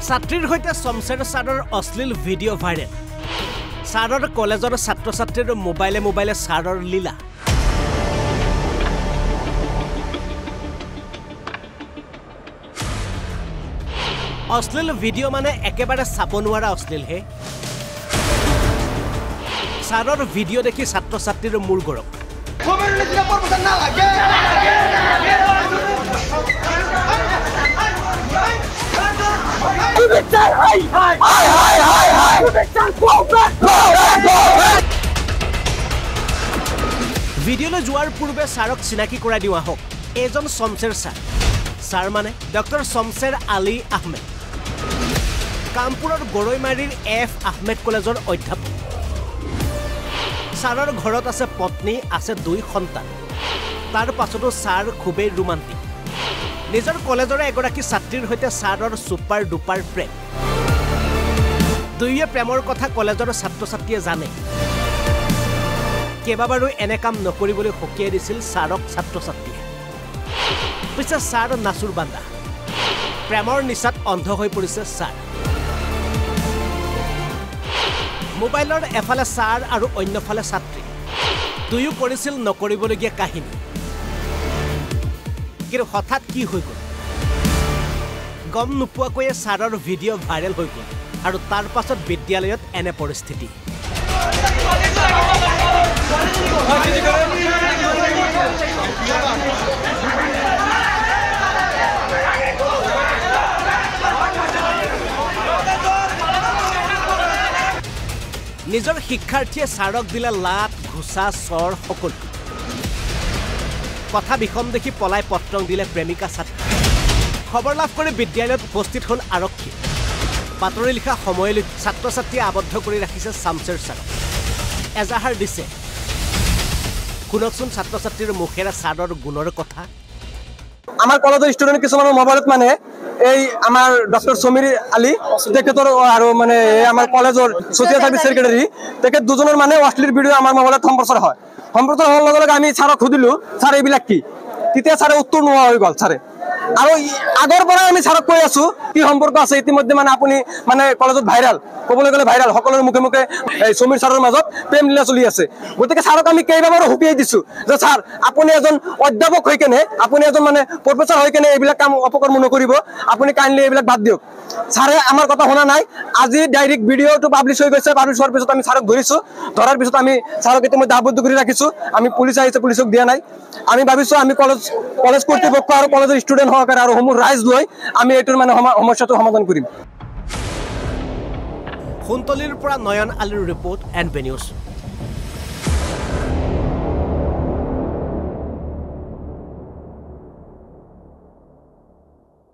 ছাত্ৰীৰ সৈতে শমশেৰ ছাৰৰ অশ্লীল ভিডিঅ' ভাইৰেল ছাৰৰ কলেজৰ ছাত্ৰ ছাত্ৰীৰ মোবাইলে ছাৰৰ লীলা অশ্লীল ভিডিঅ' মানে একেবাৰে চাব নোৱাৰা অশ্লীল হে ছাৰৰ ভিডিঅ' দেখি ছাত্ৰ ছাত্ৰীৰ মূৰ গৰম ভিডিঅ'লৈ যোৱাৰ পূৰ্বে ছাৰক চিনাকি কৰাই দিওঁ আহক এজন শমশেৰ ছাৰ মানে ডক্টৰ শমশেৰ আলী আহমেদ কামপুৰৰ গৰৈমাৰীৰ এফ আহমেদ কলেজৰ অধ্যাপক ছাৰৰ ঘৰত আছে পত্নী আছে 2 সন্তান তাৰ পাছতো ছাৰ খুবেই ৰোমান্টিক নিজৰ কলেজৰে এগৰাকী ছাত্ৰীৰ সৈতে ছাৰৰ সুপাৰ ডুপাৰ প্ৰেম দুয়ে প্ৰেমৰ কথা কলেজৰ ছাত্ৰ ছাত্ৰীয়ে জানে কেইবাবাৰো এনে কাম নকৰিবলৈ হকিয়াই দিছিল ছাৰক ছাত্ৰ ছাত্ৰীয়ে পিছে ছাৰ নাচুৰ বান্দা প্ৰেমৰ নিচাত অন্ধ হৈ পৰিছে ছাৰ মোবাইলৰ এফালে ছাৰ আৰু অন্যফালে ছাত্ৰী দুয়ো কৰিছিল নকৰিবলগীয়া কাহিনী কিন্তু হঠাৎ কি হৈ গ'ল গম নোপোৱাকৈয়ে ছাৰৰ ভিডিঅ' ভাইৰেল হৈ গ'ল আৰু তাৰ পাছত বিদ্যালয়ত এনে পৰিস্থিতি নিজৰ শিক্ষাৰ্থীয়ে ছাৰক দিলে লাট ঘোচা চৰ সকলো কথা বিষম দেখি পলাই পত্ৰং দিলে প্ৰেমিকা ছাত্ৰী খবৰ লাভ কৰি বিদ্যালয়ত উপস্থিত হ'ল আৰক্ষী বাতৰি লিখা সময়লৈ ছাত্ৰ ছাত্ৰীয়ে আবদ্ধ কৰি ৰাখিছে শমশেৰ ছাৰক এজাহাৰ দিছে শুনকচোন ছাত্ৰ ছাত্ৰীৰ মুখেৰে ছাৰৰ গুণৰ কথা আমাৰ কলেজৰ ষ্টুডেণ্ট কিছুমানৰ মোবাইলত মানে এই আমাৰ ডক্টৰ সমীৰ আলী তেখেতৰ আৰু মানে আমাৰ কলেজৰ ছ'চিয়েল সাৰ্ভিস সেক্ৰেটাৰী তেখেত দুজনৰ মানে অশ্লীল ভিডিঅ' আমাৰ মোবাইলত সম্প্ৰচাৰ হোৱাৰ লগে লগে আমি ছাৰক সুধিলোঁ ছাৰ এইবিলাক কি তেতিয়া ছাৰে উত্তৰ নোহোৱা হৈ গ'ল ছাৰে আৰু আগৰ পৰাই আমি ছাৰক কৈ আছোঁ কি সম্পৰ্ক আছে ইতিমধ্যে মানে আপুনি মানে কলেজত ভাইৰেল ক'বলৈ গ'লে ভাইৰেল সকলোৰে মুখে মুখে এই সমীৰ ছাৰৰ মাজত প্ৰেম লীলা চলি আছে গতিকে ছাৰক আমি কেইবাবাৰো হুকিয়াই দিছোঁ যে ছাৰ আপুনি এজন অধ্যাপক হৈ কেনে আপুনি এজন মানে প্ৰফেচাৰ হৈ কেনে এইবিলাক কাম অপকৰ্ম নকৰিব আপুনি কাইণ্ডলি এইবিলাক বাদ দিয়ক ছাৰে আমাৰ কথা শুনা নাই আজি ডাইৰেক্ট ভিডিঅ'টো পাব্লিছ হৈ গৈছে পাব্লিছ হোৱাৰ পিছত আমি ছাৰক ধৰিছোঁ ধৰাৰ পিছত আমি ছাৰক ইতিমধ্যে আবদ্ধ কৰি ৰাখিছোঁ আমি পুলিচ আহিছে পুলিচক দিয়া নাই আমি ভাবিছোঁ আমি কলেজ কৰ্তৃপক্ষ আৰু কলেজৰ ষ্টুডেণ্ট সহকাৰে আৰু সমূহ ৰাইজ লৈ আমি এইটোৰ মানে সমস্যাটো সমাধান কৰিম সোণতলীৰ পৰা নয়ন আলীৰ ৰিপৰ্ট NB নিউজ